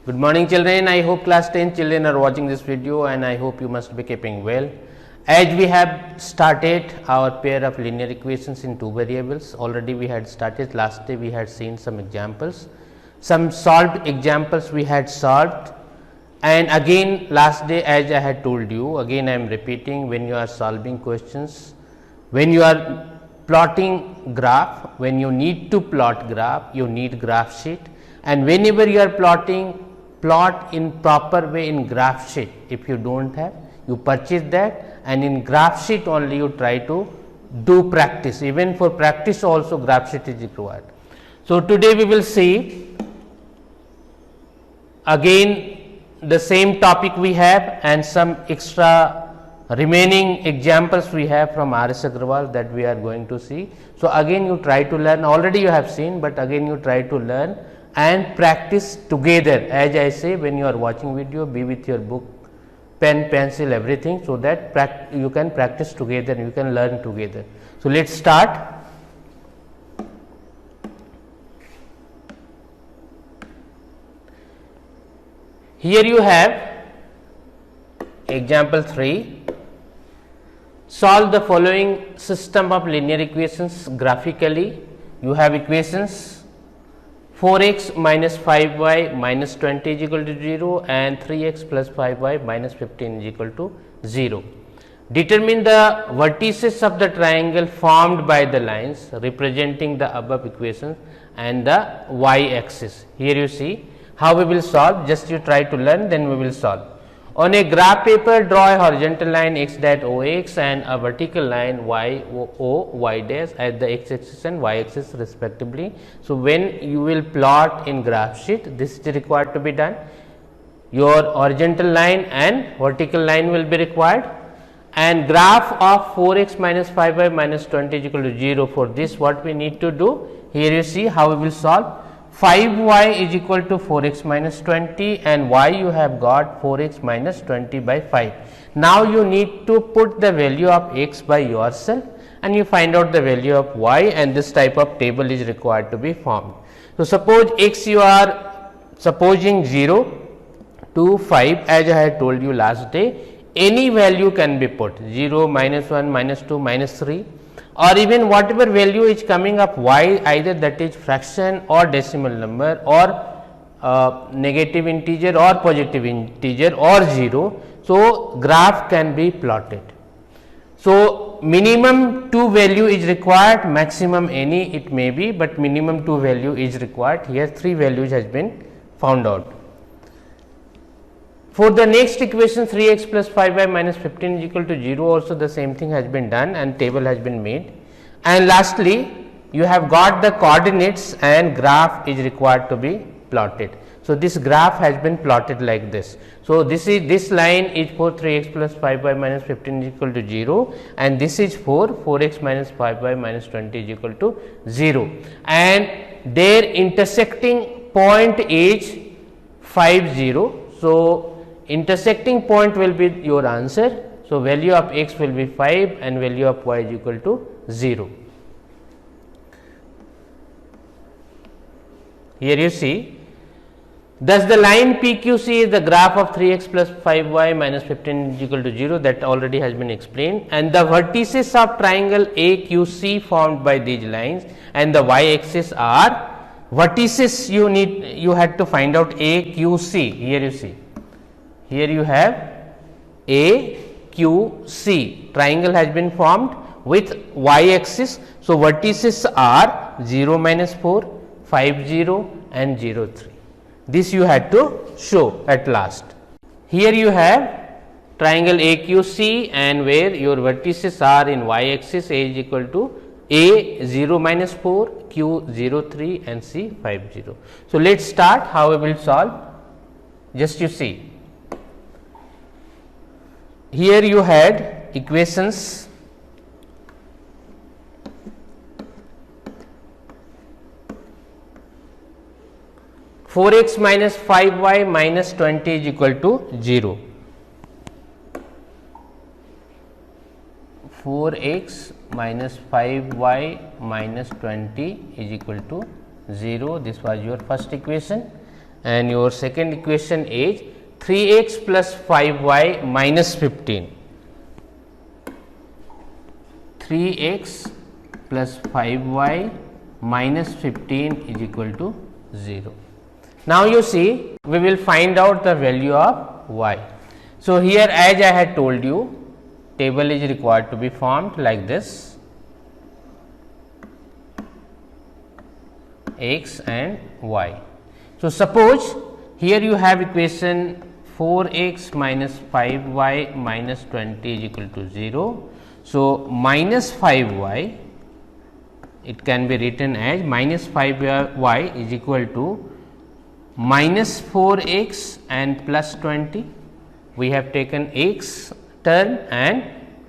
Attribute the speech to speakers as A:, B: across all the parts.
A: Good morning children, I hope class 10 children are watching this video and I hope you must be keeping well. As we have started our pair of linear equations in two variables, already we had started last day we had seen some examples, some solved examples we had solved, and again last day as I had told you, again I am repeating, when you are solving questions, when you are plotting graph, when you need to plot graph, you need graph sheet, and whenever you are plotting, plot in proper way in graph sheet. If you do not have, you purchase that, and in graph sheet only you try to do practice. Even for practice also graph sheet is required. So, today we will see again the same topic we have and some extra remaining examples we have from R.S. Agrawal that we are going to see. So, again you try to learn, already you have seen, but again you try to learn and practice together. As I say, when you are watching video, be with your book, pen, pencil, everything, so that you can practice together, you can learn together. So, let us start. Here you have example 3. Solve the following system of linear equations graphically. You have equations 4x minus 5y minus 20 is equal to 0 and 3x plus 5y minus 15 is equal to 0. Determine the vertices of the triangle formed by the lines representing the above equations and the y axis. Here you see how we will solve, just you try to learn, then we will solve. On a graph paper, draw a horizontal line x dash o x and a vertical line y o y dash at the x axis and y axis respectively. So, when you will plot in graph sheet, this is required to be done. Your horizontal line and vertical line will be required, and graph of 4x minus 5y minus 20 is equal to 0. For this, what we need to do, here you see how we will solve. 5y is equal to 4x minus 20 and y you have got 4x minus 20 by 5. Now, you need to put the value of x by yourself and you find out the value of y, and this type of table is required to be formed. So, suppose x you are supposing 0 to 5, as I had told you last day, any value can be put 0, minus 1, minus 2, minus 3, or even whatever value is coming of y, either that is fraction or decimal number or negative integer or positive integer or 0. So, graph can be plotted. So, minimum 2 value is required, maximum any it may be, but minimum 2 value is required. Here 3 values has been found out. For the next equation 3x plus 5y minus 15 is equal to 0, also the same thing has been done and table has been made. And lastly, you have got the coordinates and graph is required to be plotted. So, this graph has been plotted like this. So, this line is for 3x plus 5y minus 15 is equal to 0 and this is for 4x minus 5y minus 20 is equal to 0, and their intersecting point is 5 0. So, intersecting point will be your answer. So, value of x will be 5 and value of y is equal to 0. Here you see, thus the line PQC is the graph of 3x plus 5y minus 15 is equal to 0, that already has been explained, and the vertices of triangle AQC formed by these lines and the y axis are vertices. You had to find out AQC. Here you see, here you have AQC, triangle has been formed with y axis. So, vertices are 0 minus 4, 5 0 and 0 3. This you had to show at last. Here you have triangle AQC and where your vertices are in y axis, A is equal to A 0 minus 4, Q 0 3 and C 5 0. So, let us start how we will solve. Just you see, here you had equations 4x minus 5y minus 20 is equal to 0. 4x minus 5y minus 20 is equal to 0. This was your first equation. and your second equation is 3x plus 5y minus 15. 3x plus 5y minus 15 is equal to 0. Now, you see we will find out the value of y. So, here as I had told you, table is required to be formed like this, x and y. So, suppose here you have equation 4x minus 5y minus 20 is equal to 0. So, minus 5y, it can be written as minus 5y is equal to minus 4x and plus 20. We have taken x term and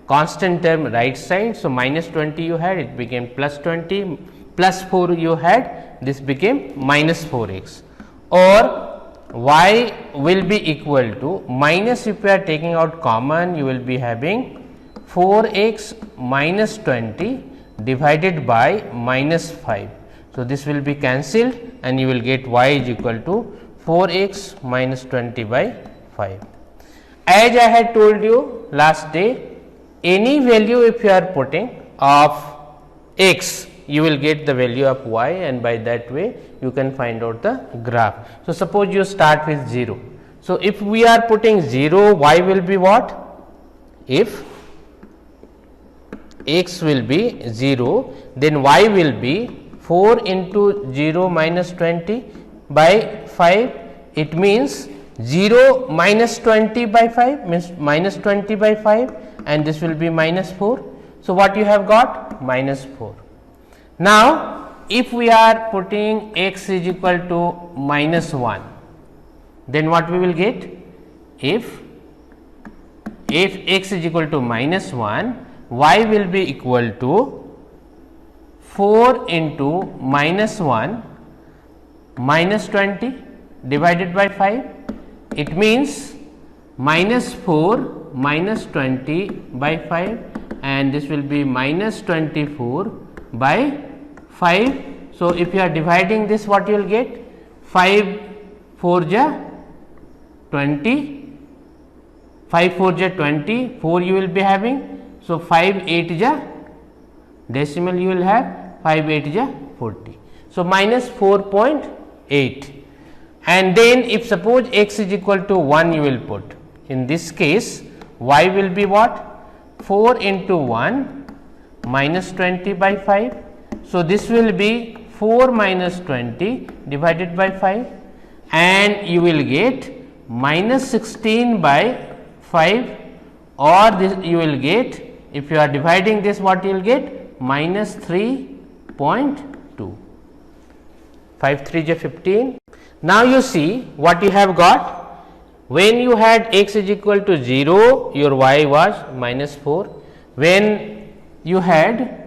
A: constant term right side. So, minus 20 you had, it became plus 20, plus 4 you had, this became minus 4x, or y will be equal to minus, if you are taking out common, you will be having 4x minus 20 divided by minus 5. So, this will be cancelled and you will get y is equal to 4x minus 20 by 5. As I had told you last day, any value if you are putting of x, you will get the value of y, and by that way you can find out the graph. So, suppose you start with 0. So, if we are putting 0, y will be what? If x will be 0, then y will be 4 into 0 minus 20 by 5. It means 0 minus 20 by 5 means minus 20 by 5, and this will be minus 4. So, what you have got? Minus 4. Now, if we are putting x is equal to minus 1, then what we will get? If x is equal to minus 1, y will be equal to 4 into minus 1 minus 20 divided by 5. It means minus 4 minus 20 by 5, and this will be minus 24 by 5. So, if you are dividing this, what you will get? 5 4 ja 20, 5 4 ja 20, 4 you will be having. So, 5 8 ja decimal you will have, 5 8 ja 40. So, minus 4.8, and then if suppose x is equal to 1 you will put, in this case y will be what? 4 into 1 minus 20 by 5. So, this will be 4 minus 20 divided by 5, and you will get minus 16 by 5, or this you will get, if you are dividing this, what you will get? Minus 3.2. 5 3 is 15. Now, you see what you have got. When you had x is equal to 0, your y was minus 4. When you had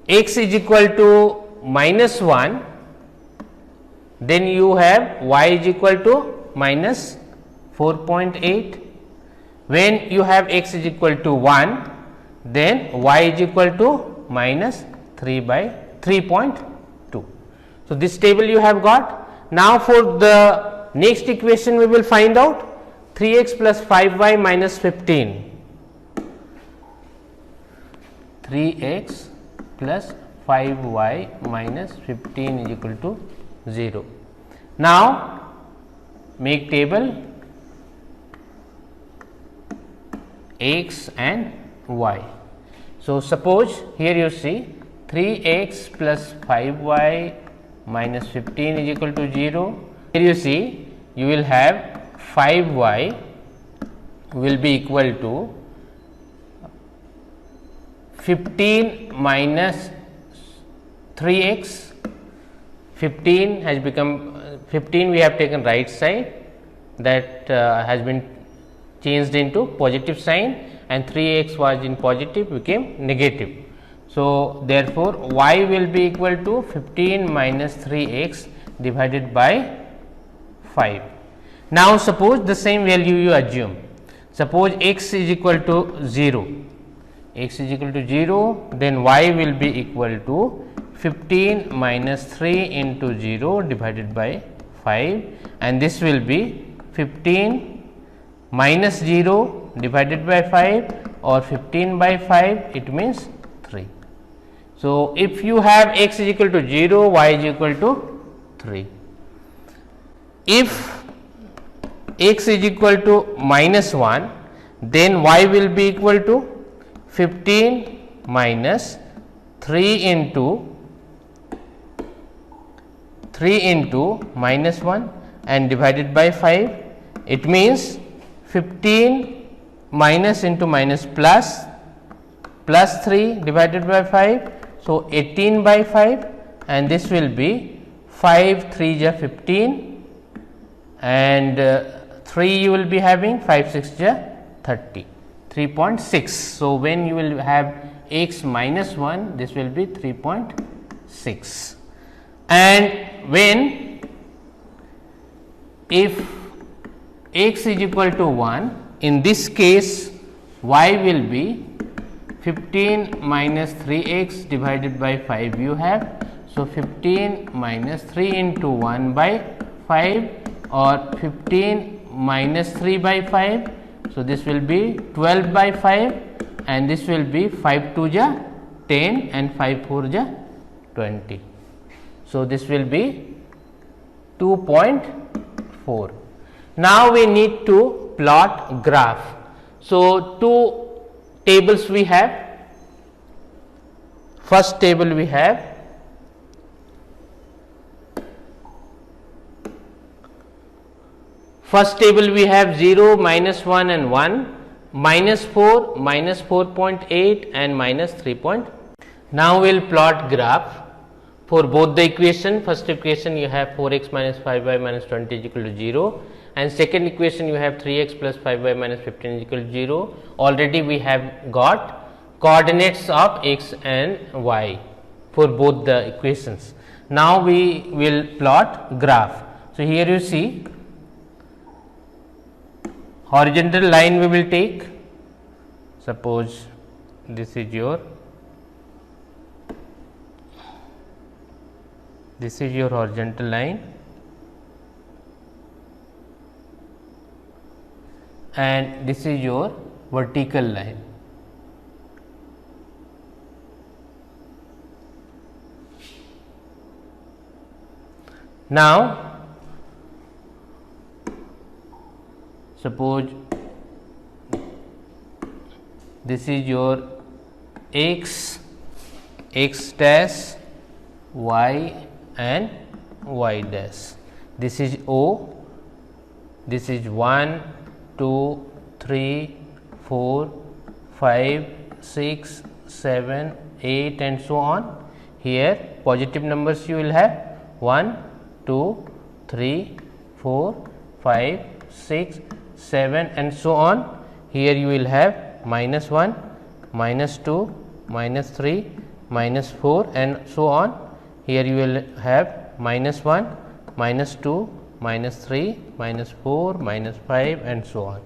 A: x is equal to minus 1, then you have y is equal to minus 4.8. When you have x is equal to 1, then y is equal to minus 3 by 3.2. So, this table you have got. Now, for the next equation we will find out 3x plus 5y minus 15. 3x plus 5y minus 15 is equal to 0. Now, make table x and y. So, suppose here you see 3x plus 5y minus 15 is equal to 0. Here you see you will have 5y will be equal to 15 minus 3x. 15 has become 15, we have taken right side, that has been changed into positive sign, and 3x was in positive became negative. So, therefore, y will be equal to 15 minus 3x divided by 5. Now, suppose the same value you assume. Suppose x is equal to 0, x is equal to 0, then y will be equal to 15 minus 3 into 0 divided by 5, and this will be 15 minus 0 divided by 5 or 15 by 5, it means 3. So, if you have x is equal to 0, y is equal to 3. If x is equal to minus 1, then y will be equal to 15 minus 3 into minus 1 and divided by 5. It means 15 minus into minus plus 3 divided by 5. So, 18 by 5, and this will be 5 3 ja 15, and 3 you will be having 5 6 ja 30, 3.6. So, when you will have x minus 1, this will be 3.6, and when if x is equal to 1, in this case y will be 15 minus 3 x divided by 5 you have. So, 15 minus 3 into 1 by 5 or 15 minus 3 by 5. So, this will be 12 by 5, and this will be 5 2 ja 10 and 5 4 ja 20. So, this will be 2.4. Now, we need to plot graph. So, two tables we have. First table we have we have 0, minus 1 and 1, minus 4, minus 4.8 and minus 3. Now, we will plot graph for both the equation. First equation you have 4x minus 5y minus 20 is equal to 0, and second equation you have 3x plus 5y minus 15 is equal to 0. Already we have got coordinates of x and y for both the equations. Now, we will plot graph. So, here you see horizontal line we will take. Suppose this is your horizontal line, and this is your vertical line. Now, suppose this is your x dash, y and y dash. This is O, this is 1, 2, 3, 4, 5, 6, 7, 8 and so on. Here positive numbers you will have 1, 2, 3, 4, 5, 6, 7 and so on. Here you will have minus 1, minus 2, minus 3, minus 4 and so on. Here you will have minus 1, minus 2, minus 3, minus 4, minus 5 and so on.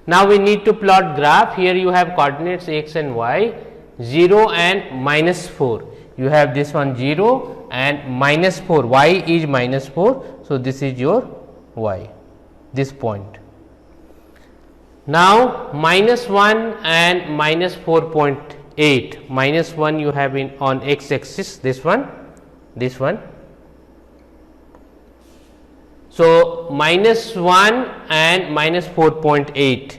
A: Now, we need to plot graph. Here you have coordinates x and y, 0 and minus 4. You have this one 0 and minus 4, y is minus 4. So, this is your y, this point. Now, minus 1 and minus 4.8, minus 1 you have in on x axis, this one. So, minus 1 and minus 4.8.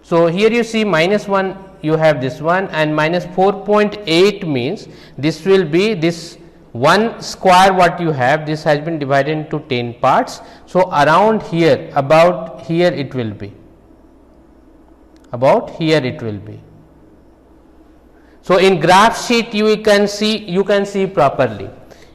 A: So, here you see minus 1 you have this one, and minus 4.8 means this will be this 1 square what you have, this has been divided into 10 parts. So, around here, about here it will be. So, in graph sheet you can see properly.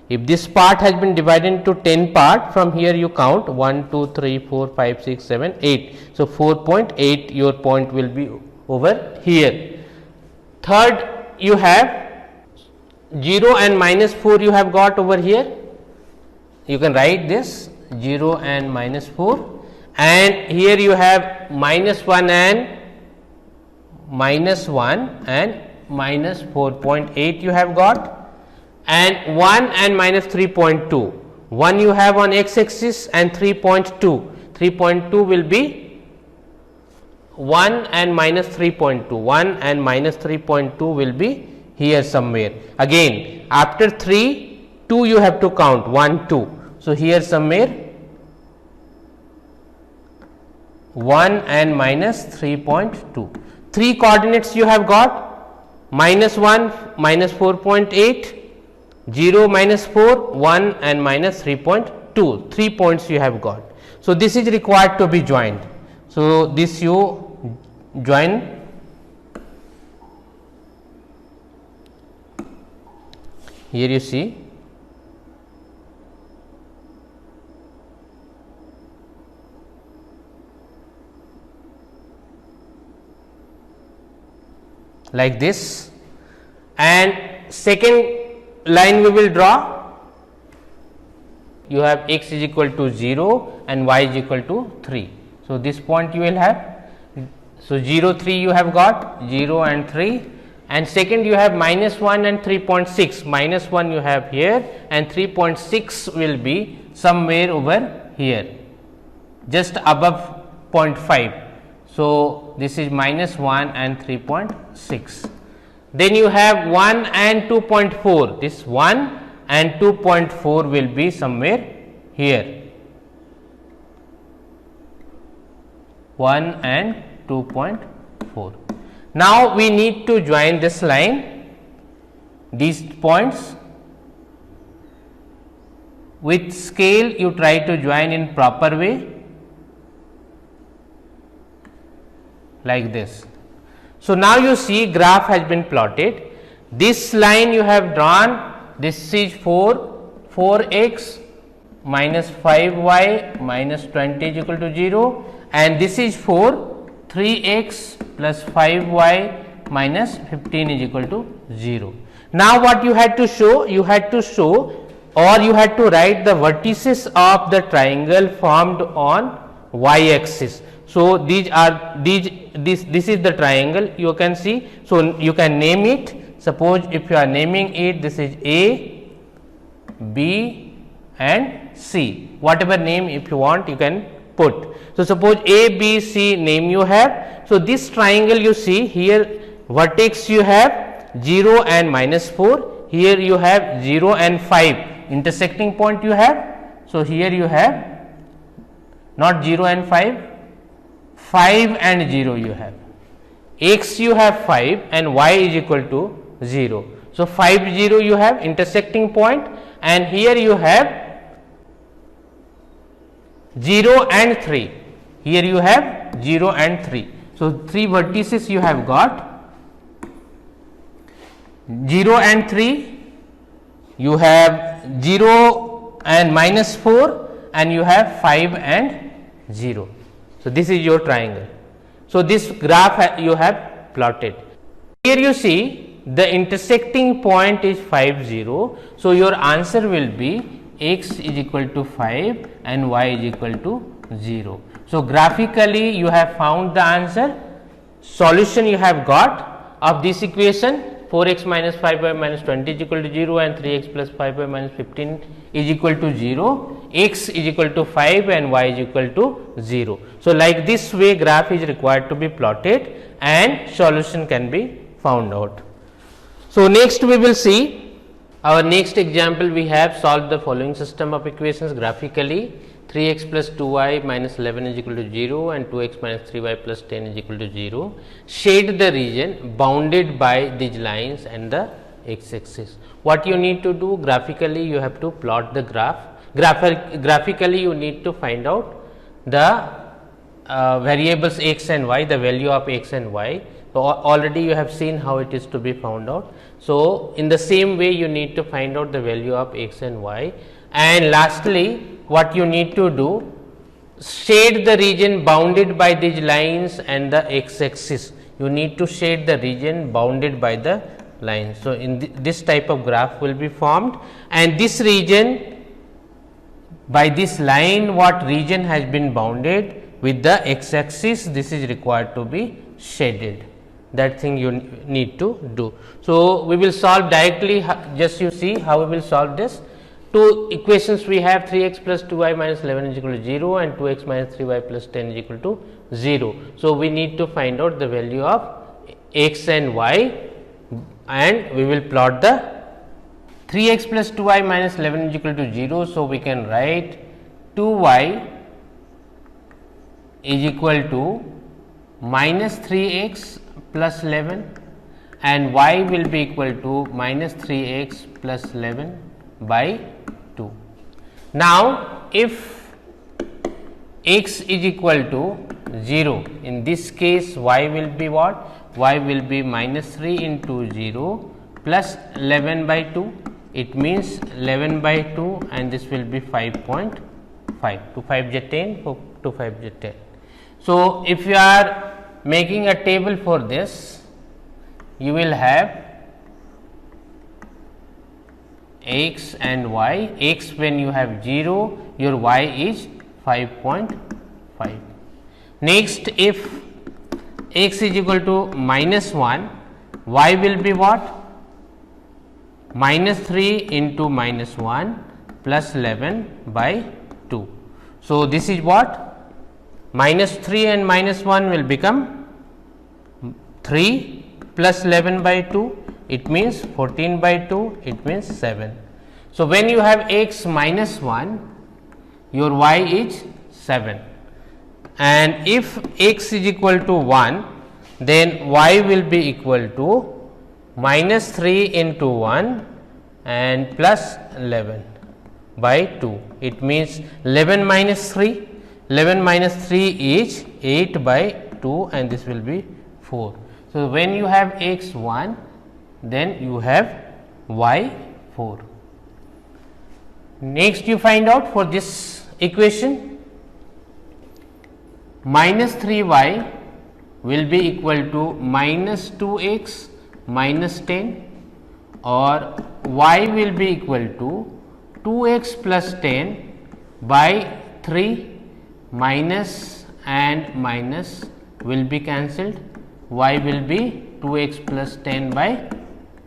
A: If this part has been divided into 10 parts, from here you count 1, 2, 3, 4, 5, 6, 7, 8. So, 4.8 your point will be over here. Third, you have 0 and minus 4 you have got over here. You can write this 0 and minus 4, and here you have minus 1 and minus 4.8 you have got, and 1 and minus 3.2. 1 you have on x axis and 3.2. 3.2 will be 1 and minus 3.2. 1 and minus 3.2 will be here somewhere. Again, after 3, 2 you have to count 1, 2. So, here somewhere 1 and minus 3.2. 3 coordinates you have got, minus 1, minus 4.8, 0, minus 4, 1 and minus 3.2. 3 points you have got. So, this is required to be joined. So, this you join. Here you see like this, and second line we will draw. You have x is equal to 0 and y is equal to 3. So, this point you will have. So, 0, 3 you have got, 0 and 3, and second you have minus 1 and 3.6. Minus 1 you have here and 3.6 will be somewhere over here, just above 0.5. So, this is minus 1 and 3.6. Then you have 1 and 2.4. This 1 and 2.4 will be somewhere here. 1 and 2.4. Now, we need to join this line, these points. With scale you try to join in proper way, like this. So, now you see graph has been plotted. This line you have drawn, this is 4x minus 5y minus 20 is equal to 0, and this is 3x plus 5y minus 15 is equal to 0. Now, what you had to show? You had to show, or you had to write the vertices of the triangle formed on y axis. So, this is the triangle you can see. So, you can name it. Suppose if you are naming it, this is A, B and C, whatever name if you want you can put. So, suppose A, B, C name you have. So, this triangle you see here, vertex you have 0 and minus 4, here you have 0 and 5, intersecting point you have. So, here you have not 0 and 5 and 0 you have, x you have 5 and y is equal to 0. So, 5 0 you have intersecting point, and here you have 0 and 3, here you have 0 and 3. So, 3 vertices you have got, 0 and 3, you have 0 and minus 4 and you have 5 and 0. So, this is your triangle. So, this graph you have plotted. Here you see the intersecting point is 5 0. So, your answer will be x is equal to 5 and y is equal to 0. So, graphically you have found the answer. Solution you have got of this equation, 4x minus 5y minus 20 is equal to 0 and 3x plus 5y minus 15 is equal to 0, x is equal to 5 and y is equal to 0. So, like this way graph is required to be plotted and solution can be found out. So, next we will see our next example. We have solved the following system of equations graphically. 3x plus 2y minus 11 is equal to 0 and 2x minus 3y plus 10 is equal to 0. Shade the region bounded by these lines and the x axis. What you need to do? Graphically you have to plot the graph. Graphically you need to find out the variables x and y, the value of x and y. So, already you have seen how it is to be found out. So, in the same way you need to find out the value of x and y, and lastly what you need to do, shade the region bounded by these lines and the x axis. You need to shade the region bounded by the lines. So, in this type of graph will be formed, and this region by this line, what region has been bounded with the x axis, this is required to be shaded. that thing you need to do. So, we will solve directly, just you see how we will solve this. Two equations we have, 3x plus 2y minus 11 is equal to 0 and 2x minus 3y plus 10 is equal to 0. So, we need to find out the value of x and y, and we will plot the 3x plus 2y minus 11 is equal to 0. So, we can write 2y is equal to minus 3x plus 11 and y will be equal to minus 3x plus 11 by 2. Now, if x is equal to 0, in this case y will be what? Y will be minus 3 into 0 plus 11 by 2. It means 11 by 2 and this will be 5.5. 2 5 j 10, 2 5 j 10. So, if you are making a table for this, you will have x and y. X when you have 0, your y is 5.5. Next, if x is equal to minus 1, y will be what? Minus 3 into minus 1 plus 11 by 2. So, this is what? Minus 3 and minus 1 will become 3 plus 11 by 2, it means 14 by 2, it means 7. So, when you have x minus 1, your y is 7, and if x is equal to 1, then y will be equal to minus 3 into 1 and plus 11 by 2. It means 11 minus 3, 11 minus 3 is 8 by 2 and this will be 4. So, when you have x 1, then you have y 4. Next, you find out for this equation, minus 3y will be equal to minus 2x minus 10, or y will be equal to 2x plus 10 by 3, minus and minus will be cancelled, y will be 2x plus 10 by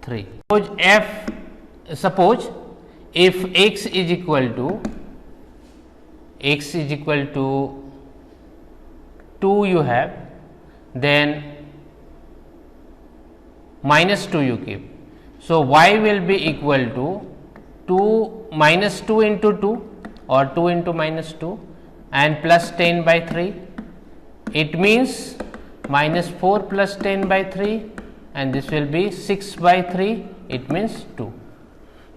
A: 3. Suppose if x is equal to 2 you have, then minus 2 you keep. So, y will be equal to 2 minus 2 into 2 or 2 into minus 2 and plus 10 by 3. It means minus 4 plus 10 by 3 and this will be 6 by 3, it means 2.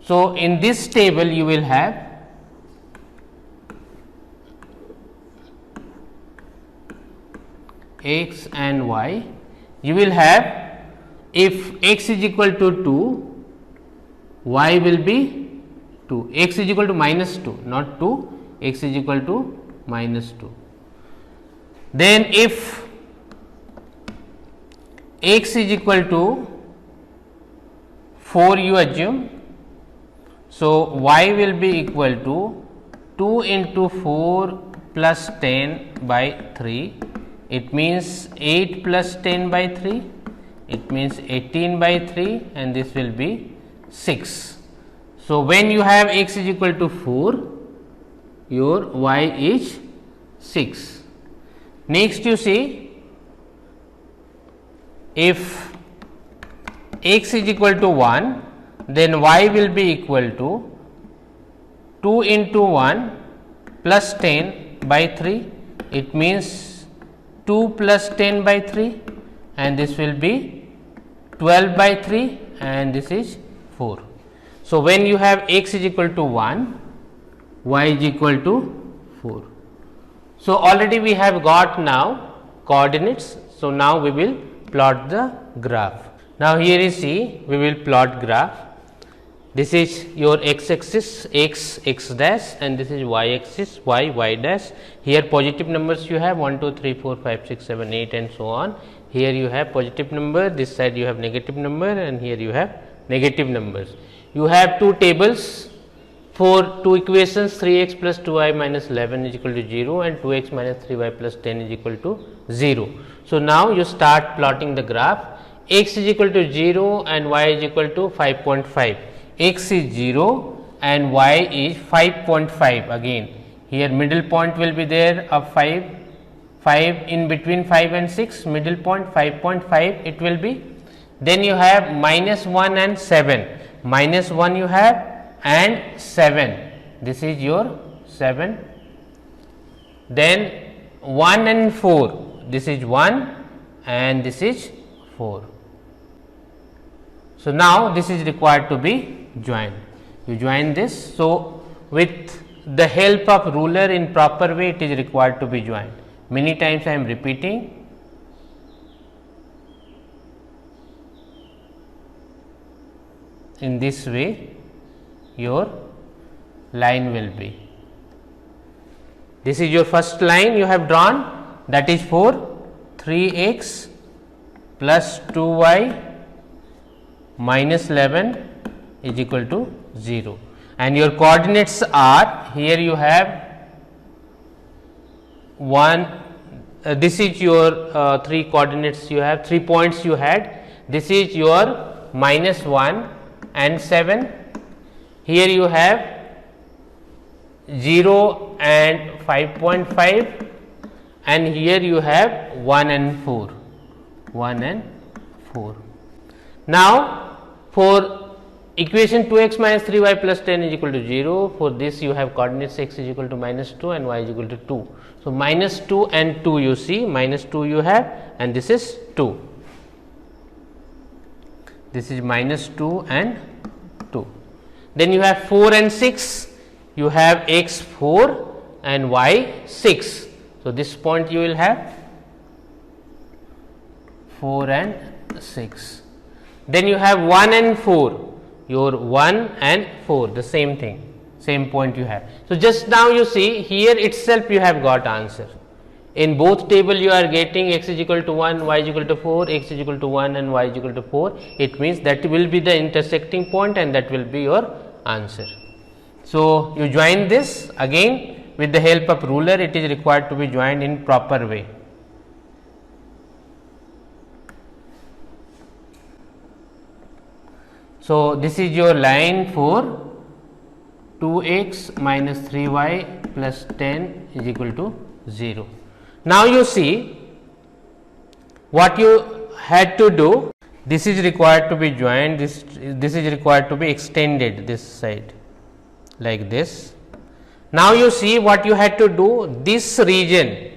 A: So, in this table you will have x and y. You will have, if x is equal to 2, y will be 2, x is equal to minus 2, not 2, x is equal to minus 2. Then if x is equal to 4 you assume, so y will be equal to 2 into 4 plus 10 by 3, it means 8 plus 10 by 3, it means 18 by 3 and this will be 6. So, when you have x is equal to 4, your y is 6. Next you see, if x is equal to 1, then y will be equal to 2 into 1 plus 10 by 3, it means 2 plus 10 by 3 and this will be 12 by 3 and this is 4. So, when you have x is equal to 1, y is equal to 4. So, already we have got now coordinates. So, now we will plot the graph. Now, here you see we will plot graph. This is your x axis, x dash, and this is y axis, y dash. Here positive numbers you have 1 2 3 4 5 6 7 8 and so on. Here you have positive number, this side you have negative number and here you have negative numbers. You have two tables for two equations, 3x plus 2y minus 11 is equal to 0 and 2x minus 3y plus 10 is equal to 0. So, now you start plotting the graph. x is equal to 0 and y is equal to 5.5. X is 0 and y is 5.5. Again here middle point will be there of 5 in between 5 and 6, middle point 5.5 it will be. Then you have minus 1 and 7, minus 1 you have and 7, this is your 7. Then 1 and 4, this is 1 and this is 4. So, now this is required to be joined. You join this. So, with the help of ruler in proper way it is required to be joined. Many times I am repeating. In this way your line will be. This is your first line you have drawn, that is for 3x plus 2y minus 11 is equal to 0, and your coordinates are, here you have 1, this is your 3 coordinates, you have 3 points you had, this is your minus 1 and 7, here you have 0 and 5.5, and here you have 1 and 4, 1 and 4. Now, for equation 2x minus 3y plus 10 is equal to 0, for this you have coordinates x is equal to minus 2 and y is equal to 2. So, minus 2 and 2 you see, minus 2 you have and this is 2, this is minus 2 and 2. Then you have 4 and 6, you have x 4 and y 6. So, this point you will have 4 and 6. Then you have 1 and 4, your 1 and 4, the same thing, same point you have. So, just now you see here itself you have got answer. In both table you are getting x is equal to 1, y is equal to 4, x is equal to 1 and y is equal to 4. It means that will be the intersecting point and that will be your answer. So, you join this again with the help of ruler, it is required to be joined in proper way. So, this is your line for 2x minus 3y plus 10 is equal to 0. Now, you see what you had to do, this is required to be joined, this is required to be extended this side like this. Now, you see what you had to do, this region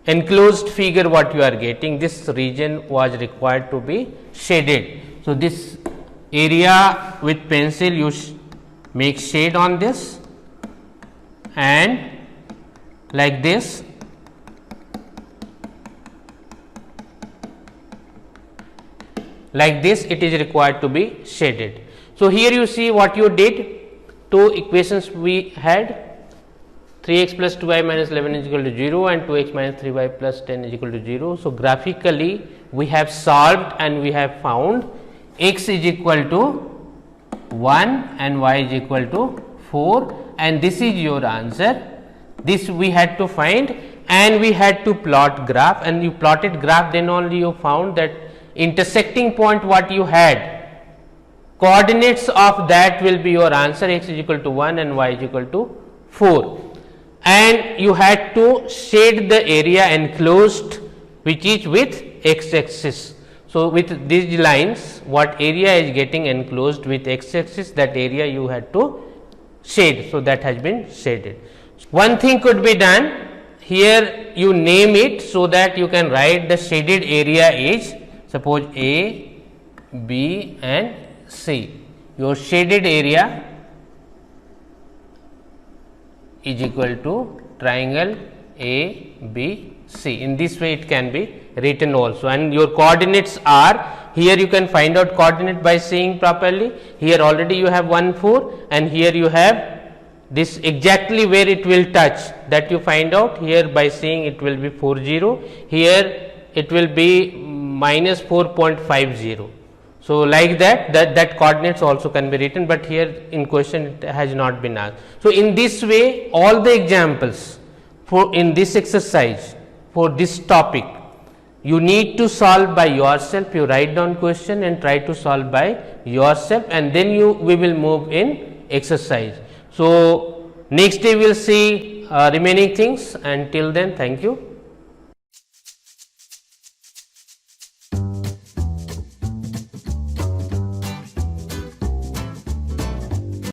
A: enclosed figure what you are getting, this region was required to be shaded. So, this area with pencil you make shade on this and like this, it is required to be shaded. So, here you see what you did, two equations we had, 3x plus 2y minus 11 is equal to 0 and 2x minus 3y plus 10 is equal to 0. So, graphically we have solved and we have found x is equal to 1 and y is equal to 4 and this is your answer. This we had to find and we had to plot graph, and you plotted graph, then only you found that intersecting point what you had, coordinates of that will be your answer, x is equal to 1 and y is equal to 4, and you had to shade the area enclosed which is with x axis. So, with these lines what area is getting enclosed with x axis, that area you had to shade. So, that has been shaded. One thing could be done, here you name it so that you can write the shaded area is suppose A, B and C. Your shaded area is equal to triangle A, B, C. In this way it can be written also, and your coordinates are, here you can find out coordinate by seeing properly. Here already you have 1 4 and here you have this exactly where it will touch, that you find out here by seeing it will be 4 0, here it will be minus 4.50. So, like that coordinates also can be written, but here in question it has not been asked. So, in this way all the examples for in this exercise for this topic You need to solve by yourself. You write down question and try to solve by yourself, and then we will move in exercise. So, next day we will see remaining things. Until then, thank you.